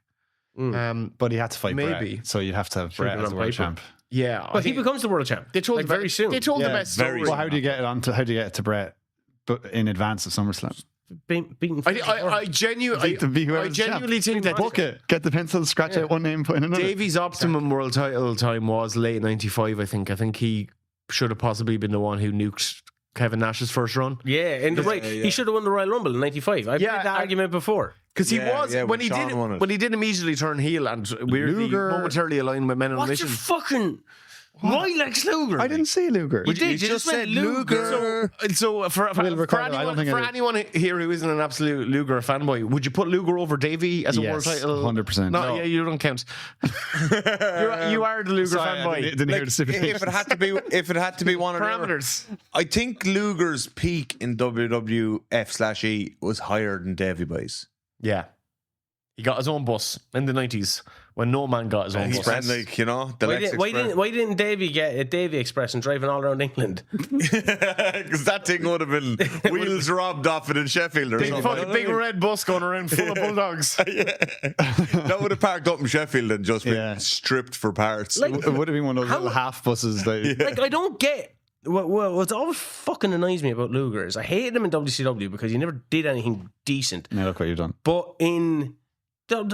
But he had to fight Maybe. Brett, so you'd have to have Brett been as the on world paper. champ. yeah. But he becomes the world champ. They told like the very best- soon. They told the Yeah, best very story. Well, how do you get it to Brett? But in advance of SummerSlam, Beating. I genuinely think that book it, get the pencil, scratch out one name, put in another. Davey's optimum world title time was late '95. I think he should have possibly been the one who nuked Kevin Nash's first run. Yeah, in the right. He should have won the Royal Rumble in '95. I've made that argument before. Because he Yeah, was yeah, when when he Sean did won it. when he did immediately turn heel and weirdly Luger. momentarily aligned with Men on a What's Mission. your fucking? Why Lex Luger? I didn't say Luger. You did. You just said Luger. So for anyone here who isn't an absolute Luger fanboy, would you put Luger over Davey as a world title? 100%. No, yeah, you don't count. you are the Luger fanboy. Didn't hear the stipulation. If it had to be one of Parameters. I think Luger's peak in WWF/E was higher than Davey Boy's. Yeah. He got his own bus in the 90s when no man got his own bus. Like, you know, the Why didn't Davey get a Davey Express and driving all around England? Because that thing would have been wheels robbed off it in Sheffield or something. Big red bus going around full of bulldogs. That would have parked up in Sheffield and just been stripped for parts. Like, It would have been one of those little half buses. Like, I don't get. What's always fucking annoys me about Luger is I hated him in WCW because he never did anything decent. Now look what you've done. But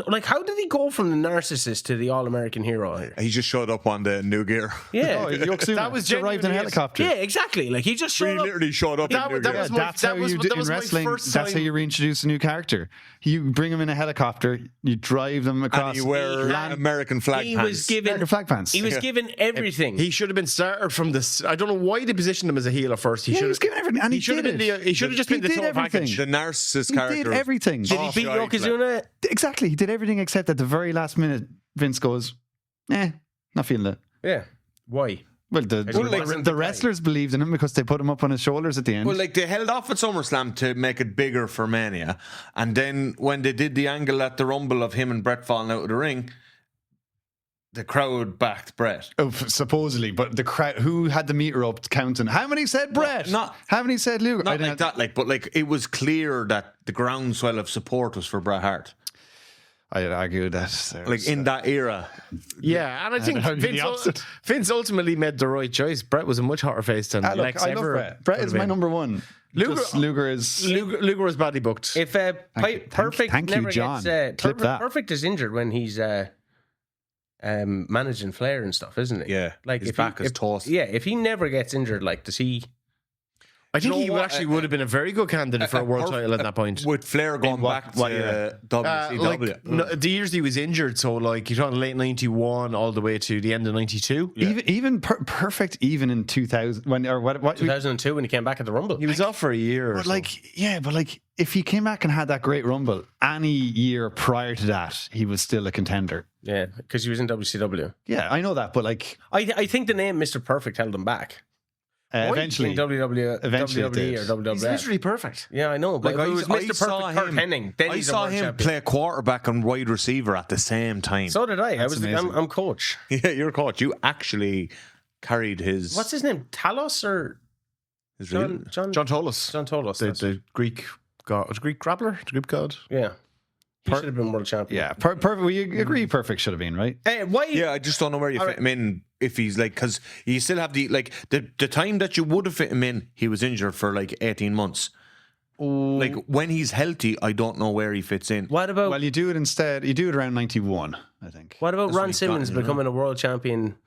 like, how did he go from the narcissist to the all-American hero here? He just showed up on the new gear. Yeah. That was he arrived in a helicopter. Yeah, exactly. Like, he just showed up. Literally showed up in new gear. That's how you do in wrestling. That's how you reintroduce a new character. You bring him in a helicopter, you drive them across. And you wear American flag He pants. was given American flag pants. He was given everything. He should have been started from this. I don't know why they positioned him as a heel at first. He was given everything, and he should have did been. it. He should have just been the did total everything. package. The narcissist He character. did everything. Did he beat Yokozuna? Exactly. He did everything except at the very last minute, Vince goes, not feeling it. Yeah. Why? Well, the wrestlers believed in him because they put him up on his shoulders at the end. Well, like, they held off at SummerSlam to make it bigger for Mania. And then when they did the angle at the Rumble of him and Brett falling out of the ring, the crowd backed Brett. Oh, supposedly, but the crowd, who had the meter up counting? How many said Brett? How many said Luger? Not like that, but like, it was clear that the groundswell of support was for Bret Hart. I'd argue that Like, in that era. Yeah, and I think Vince ultimately made the right choice. Brett was a much hotter face than Lex I ever. love Brett. Brett is my number one. Luger was badly booked. If Perfect thank you, never John. gets Clip that. Perfect is injured when he's managing Flair and stuff, isn't it? Yeah, like his back is tossed. Yeah, if he never gets injured, like, does he? I think he would have been a very good candidate for a world title at that point. With Flair going back to WCW. The years he was injured, so like you're talking late 91 all the way to the end of 92. Yeah. Even Perfect, even in 2000 what 2002 when he came back at the Rumble, he was off for a year. But if he came back and had that great Rumble, any year prior to that, he was still a contender. Yeah, because he was in WCW. Yeah, I know that, but like I think the name Mr. Perfect held him back. Eventually, in WWE or WWF. He's literally perfect. Yeah, I know. But Like, it was Mr. Perfect Kurt Hennig. Then I he's saw a world him champion. play quarterback and wide receiver at the same time. So did I. Amazing. I'm coach. Yeah, you're coach. You actually carried his. What's his name? Talos or his John Tolos. John Tolos. The Greek god, the Greek grappler, the Greek god. Yeah. He should have been world champion. Yeah, Perfect. We agree. Perfect should have been, right? Why? Yeah, I just don't know where you fit him in. If he's like, because you still have the time that you would have fit him in, he was injured for like 18 months. Like, when he's healthy, I don't know where he fits in. What about? Well, you do it instead. You do it around 91, I think. What about That's Ron what Simmons he's got, becoming a world champion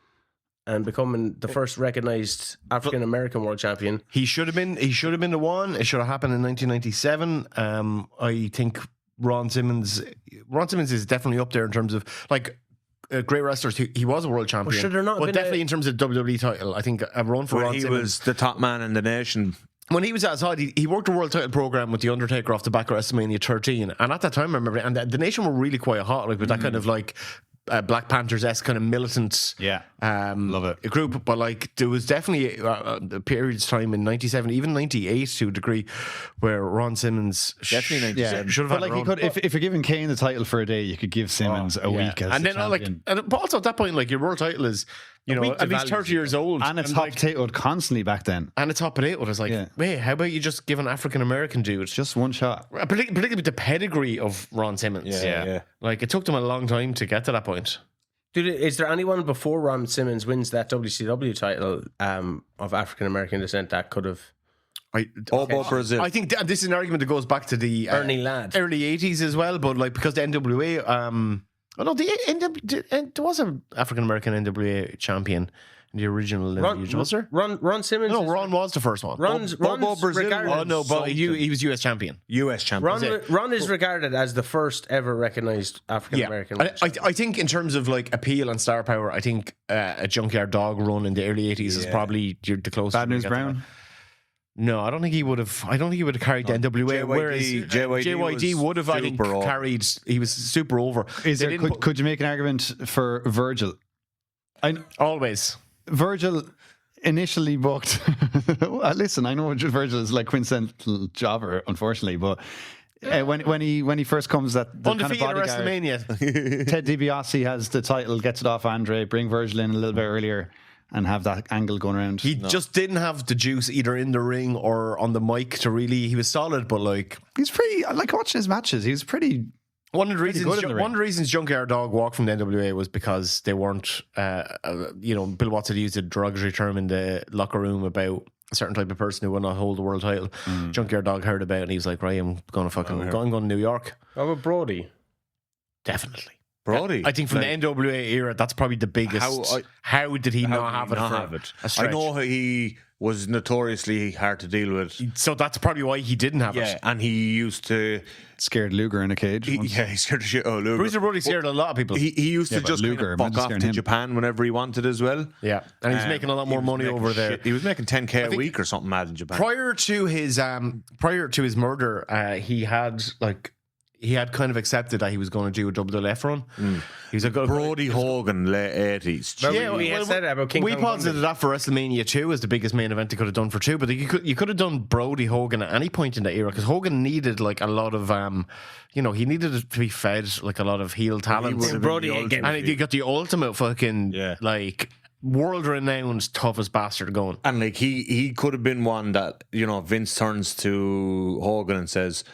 and becoming the first recognized African American world champion? He should have been the one. It should have happened in 1997. I think Ron Simmons is definitely up there in terms of like. Great wrestlers. He was a world champion. Well, should there not but been definitely in terms of WWE title, I think a run for Where Ron he Simmons. was the top man in the nation. When he was outside, he worked a world title program with The Undertaker off the back of WrestleMania 13. And at that time, I remember, and the nation were really quite hot, like with that kind of like Black Panthers-esque kind of militant love it. group. But like there was definitely a period of time in 97, even 98 to a degree, where Ron Simmons Definitely 97. should have But had like, a run. if you're giving Kane the title for a day, you could give Simmons a week as and the then champion. but also at that point, like your world title is at least 30 years old, And it's hot potatoed constantly back then. and it's hot potato. It's like, wait, how about you just give an African American dude Just one shot. particularly with the pedigree of Ron Simmons? Yeah. Like it took them a long time to get to that point. Dude, is there anyone before Ron Simmons wins that WCW title of African American descent that could have? Obo Brazil. I think this is an argument that goes back to the Ernie Ladd. early 80s as well, but like because the NWA, there was an African American NWA champion The original lineage, was there? Ron Simmons. No, Ron was the first one. Ron's Brazil regarded. Oh no, but he was US champion. US champion. Ron is regarded as the first ever recognized African American. I think in terms of like appeal and star power, I think a Junkyard Dog run in the early 80s is probably the closest. Bad News Brown. No, I don't think he would have. I don't think he would have carried the NWA. Whereas JYD would have, I think, carried. He was super over. Could you make an argument for Virgil? Always. Virgil initially booked. Listen, I know Virgil is like quintessential jobber, unfortunately, but when he first comes, that the undefeated kind of bodyguard, WrestleMania. Ted DiBiase has the title, gets it off Andre, bring Virgil in a little bit earlier, and have that angle going around. He just didn't have the juice either in the ring or on the mic to really. He was solid, but like he's pretty. I like watching his matches. He was pretty. One of the reasons Junkyard Dog walked from the NWA was because they weren't. Bill Watts had used a derogatory term in the locker room about a certain type of person who would not hold the world title. Junkyard Dog heard about it and he was like, right, I'm going to New York. How about Brody? Definitely. Brody. I think from the NWA era, that's probably the biggest. How did he not have it? I know he was notoriously hard to deal with. So that's probably why he didn't have it. And he used to scared Luger in a cage. He scared the shit out of Luger. Bruiser Brody scared a lot of people. He used to just Luger, kind of fuck off to Japan whenever he wanted as well. Yeah, and he was making a lot more money over there. He was making 10k a week or something mad in Japan. Prior to his murder, he had kind of accepted that he was going to do a WWF run. He was like Brody Hogan, late 80s. We had said that about King We Kong posited that for WrestleMania 2 as the biggest main event they could have done for 2, but you could have done Brody Hogan at any point in that era because Hogan needed like a lot of he needed to be fed like a lot of heel talent. Brody again, and you got the ultimate fucking like world-renowned toughest bastard going. And like he could have been one that Vince turns to Hogan and says,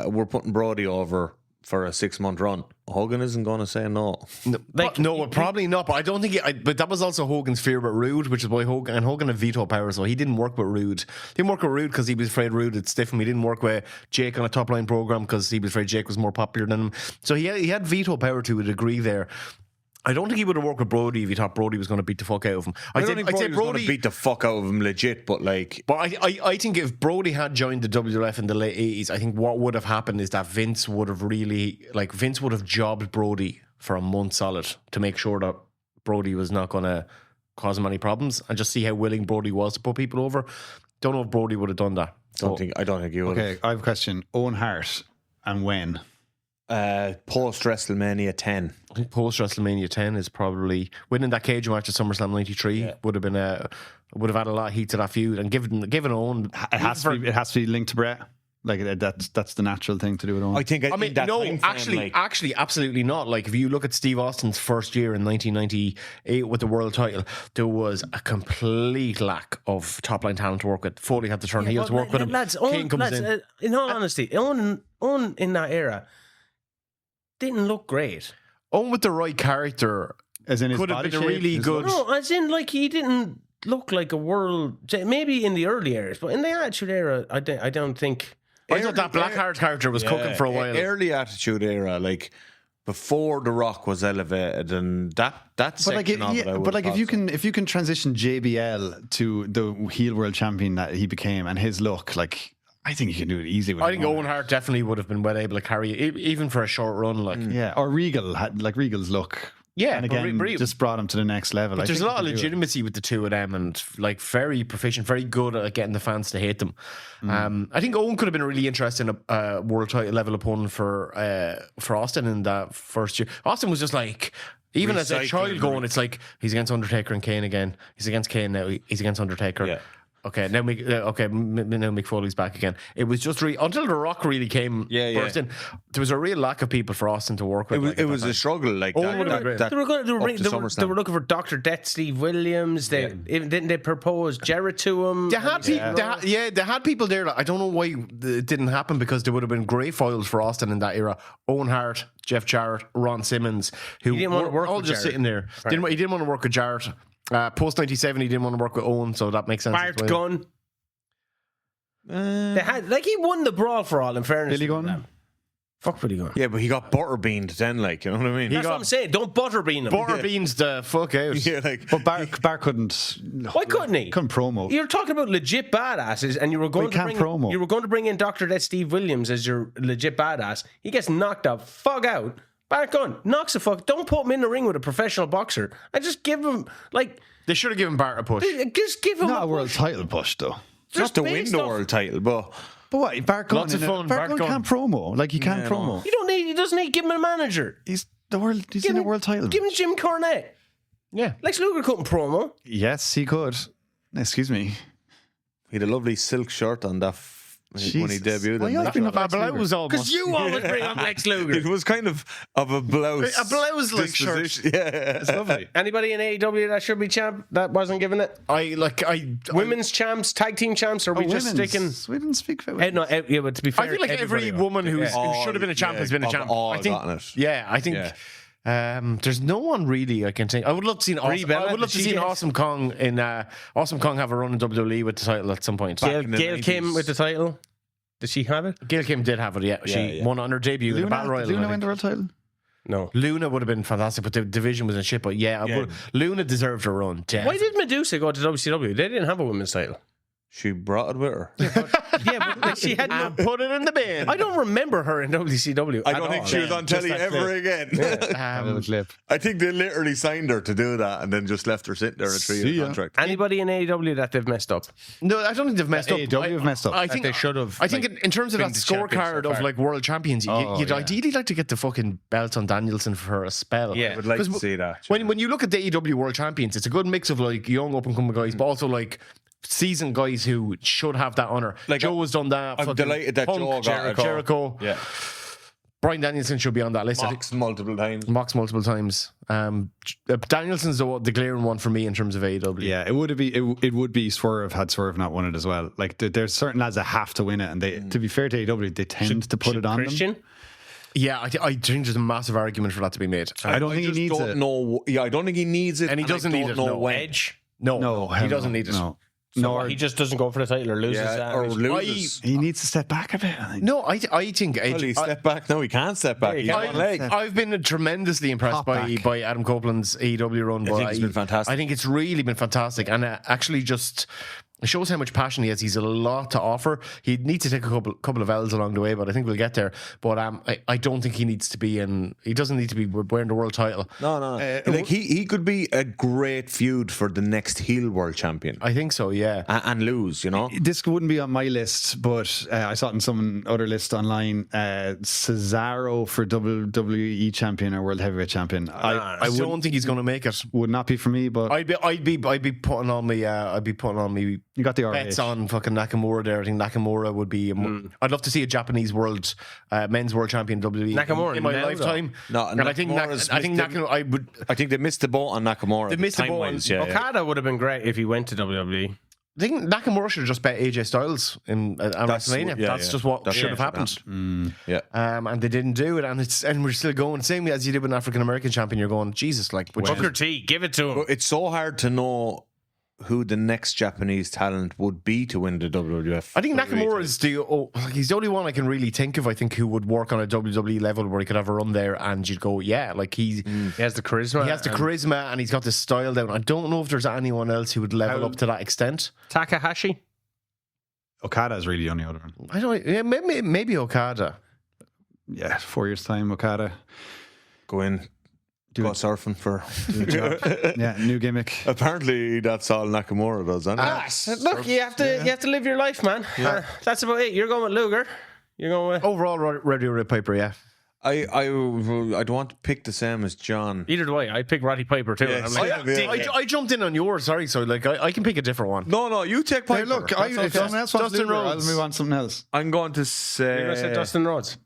we're putting Brody over for a 6-month run. Hogan isn't going to say no. Probably not. But I don't think. But that was also Hogan's fear about Rude, which is why Hogan had veto power, so he didn't work with Rude. He didn't work with Rude because he was afraid Rude would stiff him. He didn't work with Jake on a top line program because he was afraid Jake was more popular than him. So he had veto power to a degree there. I don't think he would have worked with Brody if he thought Brody was going to beat the fuck out of him. I don't think Brody was going to beat the fuck out of him legit, but like... But I think if Brody had joined the WWF in the late 80s, I think what would have happened is that Vince would have jobbed Brody for a month solid to make sure that Brody was not going to cause him any problems and just see how willing Brody was to put people over. Don't know if Brody would have done that. I don't think he would. Okay, I have a question. Owen Hart and when? Post WrestleMania 10. I think post WrestleMania 10 is probably winning that cage match at SummerSlam 93 would have had a lot of heat to that feud and given Owen it has to be linked to Brett. Like that's the natural thing to do with Owen. Actually, absolutely not. Like if you look at Steve Austin's first year in 1998 with the world title, there was a complete lack of top line talent to work with. Foley had to turn heel to work with him. King comes in. In all honesty, Owen in that era didn't look great. Owen with the right character, as in his could have body been a shape, really good. No, as in like he didn't look like a world. Maybe in the early eras, but in the Attitude Era, I don't think. I thought that Blackheart character was cooking for a while. Early Attitude Era, like before The Rock was elevated, and that section of it. But if you can transition JBL to the heel world champion that he became and his look, like. I think you can do it easy. I think Owen Hart definitely would have been well able to carry it, even for a short run. Or Regal had Regal's look. Yeah, and again, just brought him to the next level. But there's a lot of legitimacy with the two of them, and like very proficient, very good at getting the fans to hate them. I think Owen could have been a really interesting world title level opponent for Austin in that first year. Austin was just like. Even as a child going, it's like he's against Undertaker and Kane again. He's against Kane now. He's against Undertaker. Yeah. Okay, now Mick Foley's back again. It was just until The Rock really came burst in. There was a real lack of people for Austin to work with. It was a struggle. Like they were looking for Dr. Death, Steve Williams. Didn't they propose Jarrett to him? They had people there. That I don't know why it didn't happen because there would have been great foils for Austin in that era. Owen Hart, Jeff Jarrett, Ron Simmons, who were all just sitting there. Right. He didn't want to work with Jarrett. Post 97, he didn't want to work with Owen, so that makes sense. Bart Gunn. They had he won the brawl for all. In fairness, Billy Gunn. Fuck Billy Gunn. Yeah, but he got butterbeaned then, like, you know what I mean? That's what I'm saying. Don't butterbean him. Butterbeans the fuck out. Yeah, like, But Bar couldn't. Why couldn't he? Couldn't promo. You're talking about legit badasses, and you were going to can't bring promo. you were going to bring in Dr. Death Steve Williams as your legit badass. He gets knocked the fuck out. Bart Gunn knocks the fuck. Don't put him in the ring with a professional boxer. And just give him like. They should have given Bart a push. Just give him Not a a world push. title push though. just to win based the off- world title, but But what? Bart Gunn. Lots of fun, Bart Bart Gunn Gunn. can't promo. Like he can't Yeah, promo. You don't need. He doesn't need. Give him a manager. He's the world. He's Give in a him- world title. Give him Jim Cornette. Yeah. Lex Luger couldn't promo. Yes, he could. Excuse me. he had a lovely silk shirt on that when he Jesus. debuted. Why and you that- bring up My Lex Luger? blouse almost. Because you always bring up Lex Luger. It was kind of a blouse. A blouse-like shirt. disposition. Yeah, it's lovely. Anybody in AEW that should be champ that wasn't given it? Women's champs, tag team champs, or are we just sticking? We didn't speak about No, yeah, but to be fair, I feel like every everybody woman who All- should have been a champ yeah, has been a have champ. all I think. gotten it. Yeah, I think. There's no one really I can think. I would love to see. Brie Bella, I would love to did she see get- Awesome Kong in Awesome Kong have a run in WWE with the title at some point. Gail, in the Gail 90s. came with the title. Did she have it? Gail Kim did have it. Yeah, she yeah. won on her debut in the Battle Royal. I Luna think. win the world title. No. Luna would have been fantastic, but the division was in shit. But yeah, Luna deserved a run. Why did Medusa go to WCW? They didn't have a women's title. She brought it with her. Yeah, but like, she had no. put it in the bin? I don't remember her in WCW. I at don't think all. she was on just telly that ever clip. again. Little clip. I think they literally signed her to do that and then just left her sitting there in a See 3-year ya. contract. Anybody in AEW that they've messed up? No, I don't think they've messed up. AEW have messed up. I That think they should have, I think like, in terms of been that the champions scorecard so of far. like world champions, Oh, you'd yeah. ideally like to get the fucking belt on Danielson for a spell. Yeah. I would like to 'Cause see that. When you look at the AEW world champions, it's a good mix of like young up and coming guys, but also like seasoned guys who should have that honor. Like, Joe has done that. I'm fucking delighted that Punk, Joe got it. Jericho. Yeah. Brian Danielson should be on that list. I think Mox multiple times. Mox multiple times. Danielson's the glaring one for me in terms of AEW. Yeah, it would be Swerve had Swerve not won it as well. Like there's certain lads that have to win it, and they, to be fair to AEW, they tend to put it on Christian? them. Yeah, I think there's a massive argument for that to be made. I don't think he just needs don't it. know. Yeah, I don't think he needs it, And he doesn't I need don't it, know no. when. Edge? No, he doesn't need it. No, So he just doesn't go for the title or loses Yeah, that. or loses. he needs to step back a bit. I think. No, I think Well, he step back. No, he can't step back. Yeah, he He's can't. one leg. I've been tremendously impressed Hop back. by Adam Copeland's AEW run. I think it's been fantastic. I think it's really been fantastic, and actually just it shows how much passion he has. He's a lot to offer. He needs to take a couple of L's along the way, but I think we'll get there. But I don't think he needs to be in. He doesn't need to be wearing the world title. No. Like he could be a great feud for the next heel world champion I think so. Yeah. and lose. You know. This wouldn't be on my list, but I saw it in some other list online. Cesaro for WWE champion or world heavyweight champion. I don't think he's going to make it. Would not be for me, but I'd be putting on me. I'd be putting on me. you got the RH. Bets on fucking Nakamura there. I think Nakamura would be. I'd love to see a Japanese men's world champion WWE Nakamura in my now, lifetime. No, and I think Nakamura's Nakamura. I would. I think they missed the boat on Nakamura. They missed the boat on- time-wise, yeah. Okada would have been great if he went to WWE. I think Nakamura should have just bet AJ Styles in WrestleMania. yeah, That's yeah. just what That's should have what happened. Yeah. And they didn't do it, and we're still going. Same as you did with an African American champion. You're going, Jesus, like which Booker T, give it to him. But it's so hard to know who the next Japanese talent would be to win the WWF. I think Nakamura is he's the only one I can really think of. I think who would work on a WWE level where he could have a run there, and you'd go, yeah, like He has the charisma. he has the charisma and he's got the style down. I don't know if there's anyone else who would level up to that extent. Takahashi. Okada is really the only other one. I don't. Yeah, maybe Okada. Yeah, 4 years time, Okada. Go in, go surfing for. Yeah, new gimmick. Apparently, that's all Nakamura does. Look, you have to live your life, man. That's about it. You're going with Luger. You're going with Overall, Roddy Piper, yeah. I don't want to pick the same as John. either do I. I'd pick Roddy Piper too. Yes. I'm like, I jumped in on yours. Sorry, so like I can pick a different one. No, you take Piper. Hey, look, That's if okay. someone else wants Dustin Luger, Rhodes. I'll move on to something else. I'm going to you're say. gonna say Dustin Rhodes.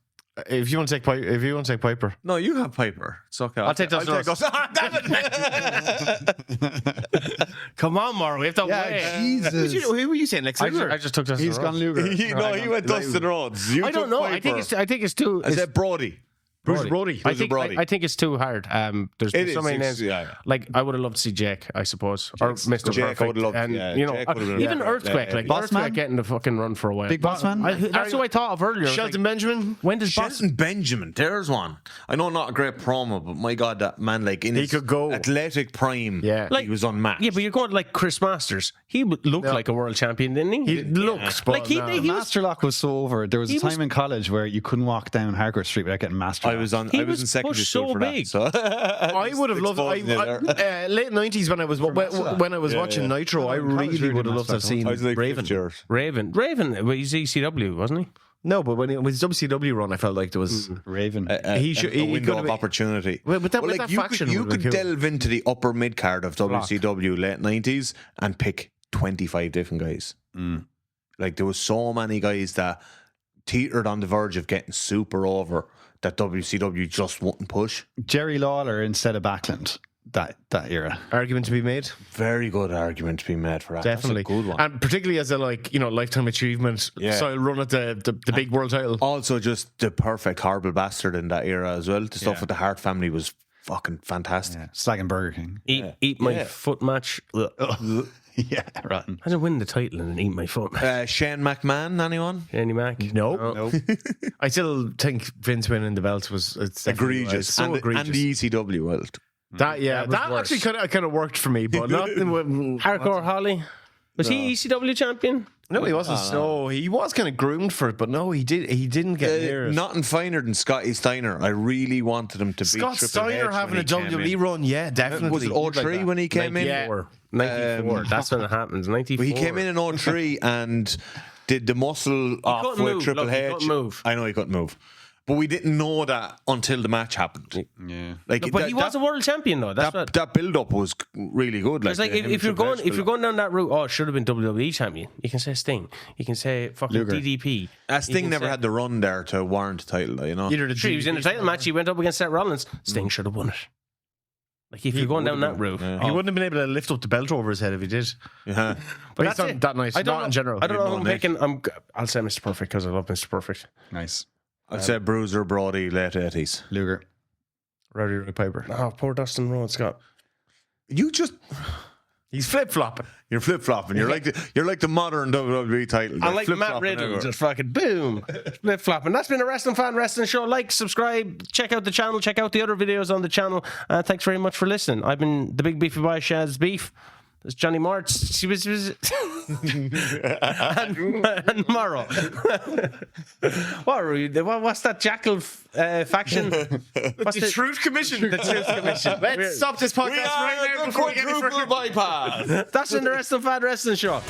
If you want to take Piper, No, you have Piper. It's okay. I'll take Dustin Rhodes. Damn it! Come on, Mauro. We have to wait. Jesus. who were you saying? Lex I Luger? just took Dustin He's Rhodes. gone Luger. he went Dustin Rhodes. You I don't took know. Piper. I think it's too. I said Brody. Bruiser Brody. I think it's too hard. There's It so is, many it's- names. yeah. Like I would have loved to see Jake, I suppose, or Mr. Jake, I Perfect, would've loved- and yeah, you know, Jake would've been even better. Earthquake, Yeah, like Boss Earthquake Man? getting the fucking run for a while. Big Boss Man? That's who I thought of earlier. I was Shelton like, Benjamin. when does Boss? Shelton Benjamin, there's one. I know, not a great promo, but my God, that man, like in He his could go. athletic prime, Yeah. Like- he was unmatched. Yeah, but you're going like Chris Masters. He looked like a world champion, didn't he? He looks, but Like, he was- Masterlock was so over. There was a He was- time in college where you couldn't walk down Harcourt Street without getting Masterlock. I was He in was secondary pushed school so for big. that. So I would have loved. Late 90s when I was watching Nitro, I really would have loved to have seen I was like Raven. 50 years. Raven, well, he's ECW, wasn't he? No, but when it was WCW run, I felt like there was. Raven. He should- a he window could've of been- opportunity. Well, but that- with like that faction you would've could been cool. delve into the upper mid card of WCW late 90s and pick 25 different guys. Like there was so many guys that teetered on the verge of getting super over that WCW just wouldn't push. Jerry Lawler instead of Backlund. That era. Argument to be made. Very good argument to be made for that. Definitely. That's a good one. And particularly as a lifetime achievement style run at the big world title. Also, just the perfect horrible bastard in that era as well. The stuff with the Hart family was fucking fantastic. Yeah. Slagging Burger King. Eat my foot match. Ugh. Yeah, rotten. I didn't win the title and eat my foot match. Shane McMahon, anyone? Andy Mack? No. I still think Vince winning the belt was Egregious. So and, egregious. And the ECW belt. that was worse. actually kind of worked for me, but not. Hardcore Holly. Was he ECW champion? No, he wasn't. No, he was kind of groomed for it, but no, he didn't get near it. Nothing finer than Scotty Steiner. I really wanted him to beat Scott Triple Steiner H having when a he came WWE in. run, yeah, definitely. Was it 03 when he came in? 94. 94. That's when it happens. 94. He came in 03 and did the muscle off couldn't with move. Triple Look, he H. couldn't move. I know he couldn't move. But we didn't know that until the match happened. Yeah. Like, But he was a world champion though. That's what. that build up was really good. It's like if you're going down that route, oh, it should have been WWE champion. You can say Sting. You can say fucking Luger. DDP. Sting never had the run there to warrant the title, you know. Either the Sure, he was in a title match. He went up against Seth Rollins. Sting should have won it. Like if you're going down that route, He wouldn't have been able to lift up the belt over his head if he did. Yeah. But that's that's it. that night. I don't Not know, in general. I don't know who I'm Nick. picking. I'll say Mr. Perfect because I love Mr. Perfect. Nice. I'd say Bruiser Brody, late 80s. Luger. Rowdy Roddy Piper. Oh, poor Dustin Rhodes got. You just... He's flip flopping. You're flip flopping. You're like the modern WWE title. I You're like Matt flip-flopping Riddle, everywhere. just fucking boom, flip flopping. That's been a Wrestling Fan Wrestling Show. Like, subscribe, check out the channel, check out the other videos on the channel. Thanks very much for listening. I've been the Big Beefy Boy, Shaz Beef. There's Johnny Martz. She was and Morrow. What are we? What's that Jackal faction? What's The Truth Commission. The Truth Commission. Let's stop this podcast We right are now the before we get any Quadruple further. Bypass. That's in the Wrestling Fan Wrestling Show.